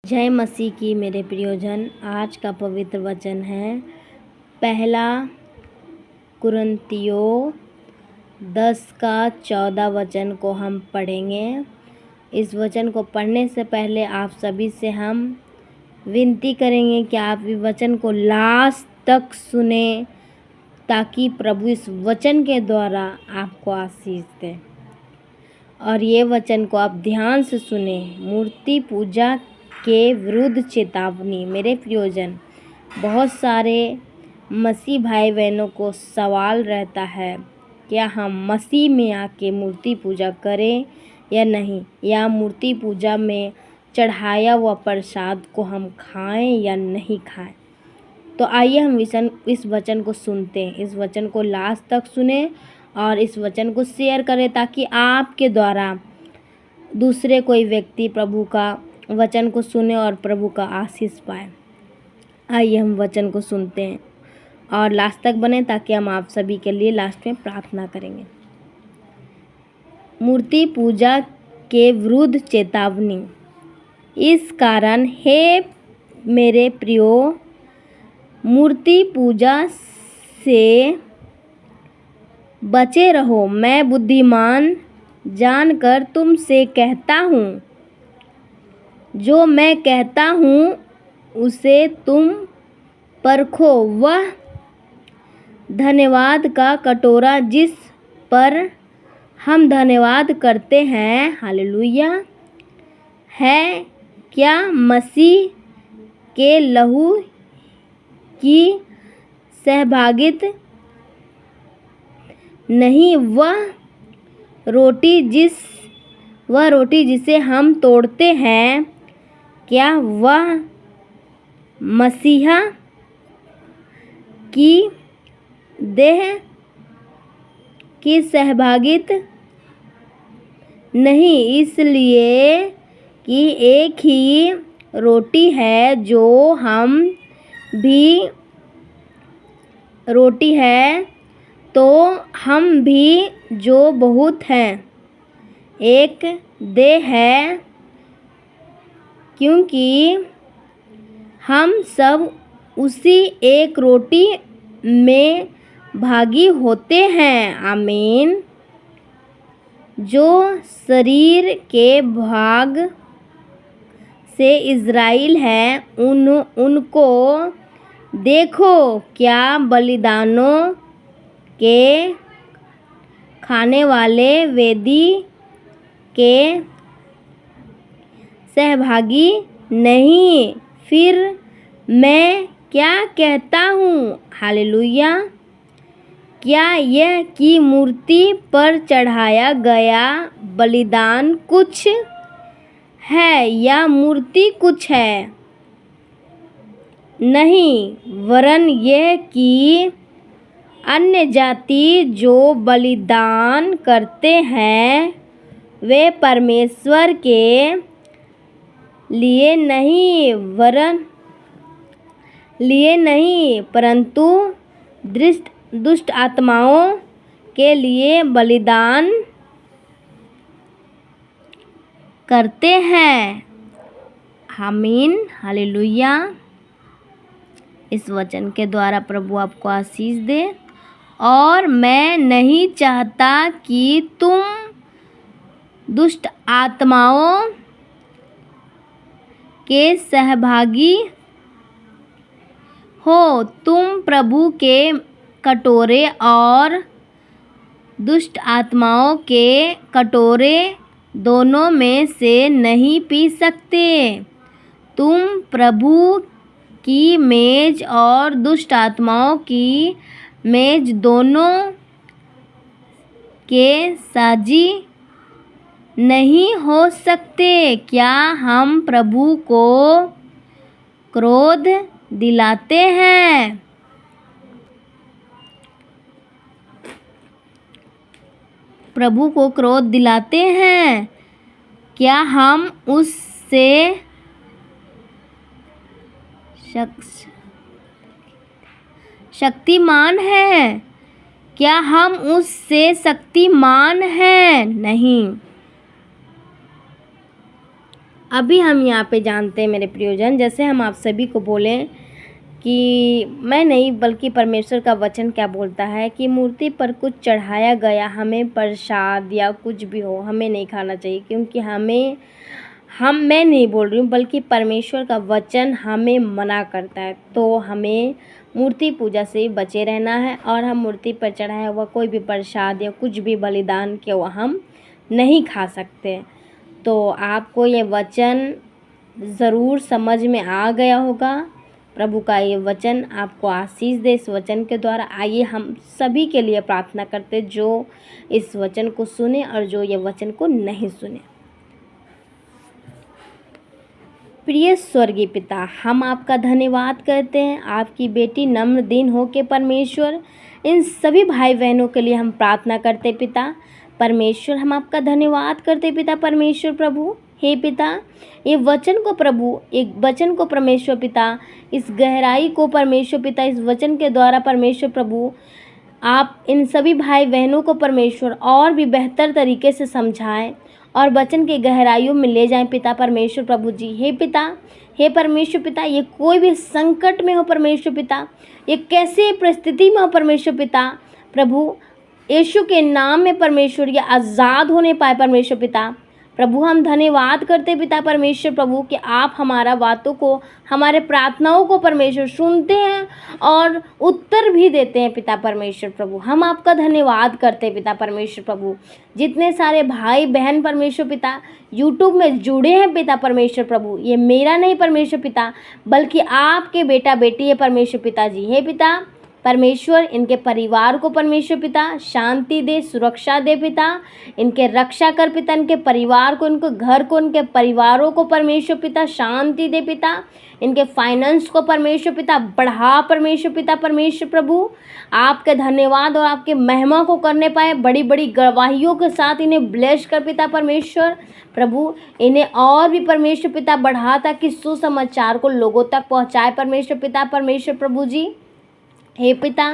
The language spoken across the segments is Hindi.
जय मसीह की मेरे प्रियजन। आज का पवित्र वचन है पहला कुरिन्थियों 10 का 14 वचन को हम पढ़ेंगे। इस वचन को पढ़ने से पहले आप सभी से हम विनती करेंगे कि आप इस वचन को लास्ट तक सुने, ताकि प्रभु इस वचन के द्वारा आपको आशीष दे। और ये वचन को आप ध्यान से सुने। मूर्ति पूजा के विरुद्ध चेतावनी। मेरे प्रियजन, बहुत सारे मसीह भाई बहनों को सवाल रहता है, क्या हम मसीह में आके मूर्ति पूजा करें या नहीं, या मूर्ति पूजा में चढ़ाया हुआ प्रसाद को हम खाएं या नहीं खाएं। तो आइए हम इस वचन को सुनते हैं। इस वचन को लास्ट तक सुने और इस वचन को शेयर करें, ताकि आपके द्वारा दूसरे कोई व्यक्ति प्रभु का वचन को सुने और प्रभु का आशीष पाए। आइए हम वचन को सुनते हैं और लास्ट तक बने, ताकि हम आप सभी के लिए लास्ट में प्रार्थना करेंगे। मूर्ति पूजा के विरुद्ध चेतावनी। इस कारण हे मेरे प्रियो, मूर्ति पूजा से बचे रहो। मैं बुद्धिमान जानकर तुमसे कहता हूँ, जो मैं कहता हूँ उसे तुम परखो। वह धन्यवाद का कटोरा जिस पर हम धन्यवाद करते हैं, हालेलुया, है क्या मसीह के लहू की सहभागित नहीं? वह रोटी जिसे हम तोड़ते हैं, क्या वह मसीहा की देह की सहभागित नहीं? इसलिए कि एक ही रोटी है, जो हम भी रोटी है, तो हम भी जो बहुत हैं। एक देह है, क्योंकि हम सब उसी एक रोटी में भागी होते हैं। आमीन। जो शरीर के भाग से इज़राइल है, उनको देखो, क्या बलिदानों के खाने वाले वेदी के सहभागी नहीं? फिर मैं क्या कहता हूँ, हालेलुया, क्या यह कि मूर्ति पर चढ़ाया गया बलिदान कुछ है या मूर्ति कुछ है? नहीं, वरन यह कि अन्य जाति जो बलिदान करते हैं, वे परमेश्वर के लिए नहीं, परंतु दुष्ट आत्माओं के लिए बलिदान करते हैं। आमीन, हालेलुया। इस वचन के द्वारा प्रभु आपको आशीष दे। और मैं नहीं चाहता कि तुम दुष्ट आत्माओं के सहभागी हो। तुम प्रभु के कटोरे और दुष्ट आत्माओं के कटोरे दोनों में से नहीं पी सकते। तुम प्रभु की मेज और दुष्ट आत्माओं की मेज दोनों के साझी नहीं हो सकते। क्या हम प्रभु को क्रोध दिलाते हैं? प्रभु को क्रोध दिलाते हैं? क्या हम उससे शक्तिमान हैं? क्या हम उससे शक्तिमान हैं? नहीं। अभी हम यहाँ पे जानते हैं मेरे प्रियजन, जैसे हम आप सभी को बोलें कि मैं नहीं बल्कि परमेश्वर का वचन क्या बोलता है कि मूर्ति पर कुछ चढ़ाया गया हमें प्रसाद या कुछ भी हो हमें नहीं खाना चाहिए, क्योंकि मैं नहीं बोल रही हूँ बल्कि परमेश्वर का वचन हमें मना करता है। तो हमें मूर्ति पूजा से बचे रहना है और हम मूर्ति पर चढ़ाया हुआ कोई भी प्रसाद या कुछ भी बलिदान किया हुआ हम नहीं खा सकते। तो आपको ये वचन ज़रूर समझ में आ गया होगा। प्रभु का ये वचन आपको आशीष दे। इस वचन के द्वारा आइए हम सभी के लिए प्रार्थना करते जो इस वचन को सुने और जो ये वचन को नहीं सुने। प्रिय स्वर्गीय पिता, हम आपका धन्यवाद करते हैं। आपकी बेटी नम्र दिन हो के परमेश्वर इन सभी भाई बहनों के लिए हम प्रार्थना करते पिता परमेश्वर। हम आपका धन्यवाद करते पिता परमेश्वर प्रभु। हे पिता, ये वचन को प्रभु, एक वचन को परमेश्वर पिता, इस गहराई को परमेश्वर पिता, इस वचन के द्वारा परमेश्वर प्रभु आप इन सभी भाई बहनों को परमेश्वर और भी बेहतर तरीके से समझाएं और वचन की गहराइयों में ले जाएं पिता परमेश्वर प्रभु जी। हे पिता, हे परमेश्वर पिता, ये कोई भी संकट में हो परमेश्वर पिता, ये कैसे परिस्थिति में हो परमेश्वर पिता प्रभु, यीशु के नाम में परमेश्वर ये आज़ाद होने पाए परमेश्वर पिता प्रभु। हम धन्यवाद करते पिता परमेश्वर प्रभु कि आप हमारा बातों को, हमारे प्रार्थनाओं को परमेश्वर सुनते हैं और उत्तर भी देते हैं पिता परमेश्वर प्रभु। हम आपका धन्यवाद करते पिता परमेश्वर प्रभु। जितने सारे भाई बहन परमेश्वर पिता यूट्यूब में जुड़े हैं पिता परमेश्वर प्रभु, ये मेरा नहीं परमेश्वर पिता बल्कि आपके बेटा बेटी है परमेश्वर पिता जी। हे पिता परमेश्वर, इनके परिवार को परमेश्वर पिता शांति दे, सुरक्षा दे पिता, इनके रक्षा कर पिता, इनके परिवार को, इनको घर को, इनके परिवारों को परमेश्वर पिता शांति दे पिता, इनके फाइनेंस को परमेश्वर पिता बढ़ा परमेश्वर पिता परमेश्वर प्रभु। आपके धन्यवाद और आपके महिमा को करने पाए, बड़ी बड़ी गवाहियों के साथ इन्हें ब्लेस कर पिता परमेश्वर प्रभु। इन्हें और भी परमेश्वर पिता बढ़ा ताकि सुसमाचार को लोगों तक पहुँचाए परमेश्वर पिता परमेश्वर प्रभु जी। हे पिता,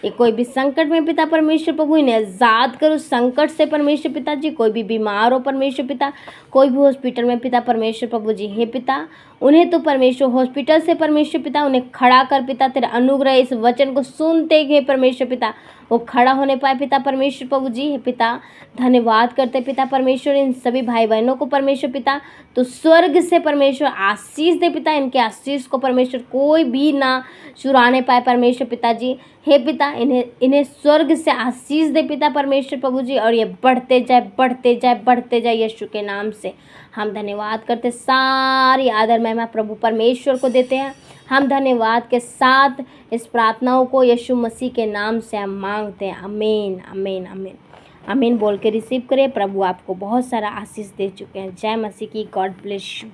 ये कोई भी संकट में पिता परमेश्वर प्रभु इन्हें आज़ाद करो संकट से परमेश्वर पिता जी। कोई भी बीमार हो परमेश्वर पिता, कोई भी हॉस्पिटल में पिता परमेश्वर प्रभु जी। हे पिता, उन्हें तो परमेश्वर हॉस्पिटल से परमेश्वर पिता उन्हें खड़ा कर पिता, तेरे अनुग्रह इस वचन को सुनते ही परमेश्वर पिता वो खड़ा होने पाए पिता परमेश्वर प्रभु जी। हे पिता, धन्यवाद करते पिता परमेश्वर इन सभी भाई बहनों को परमेश्वर पिता, तो स्वर्ग से परमेश्वर आशीष दे पिता। इनके आशीष को परमेश्वर कोई भी ना चुराने पाए परमेश्वर पिता जी। हे पिता, इन्हें स्वर्ग से आशीष दे पिता परमेश्वर प्रभु जी, और ये बढ़ते जाए बढ़ते जाए बढ़ते जाए यीशु के नाम से। हम धन्यवाद करते, सारी आदर महिमा प्रभु परमेश्वर को देते हैं। हम धन्यवाद के साथ इस प्रार्थनाओं को यीशु मसीह के नाम से हम मांगते हैं। आमीन आमीन आमीन आमीन बोल के रिसीव करें। प्रभु आपको बहुत सारा आशीष दे चुके हैं। जय मसीह की। God bless you.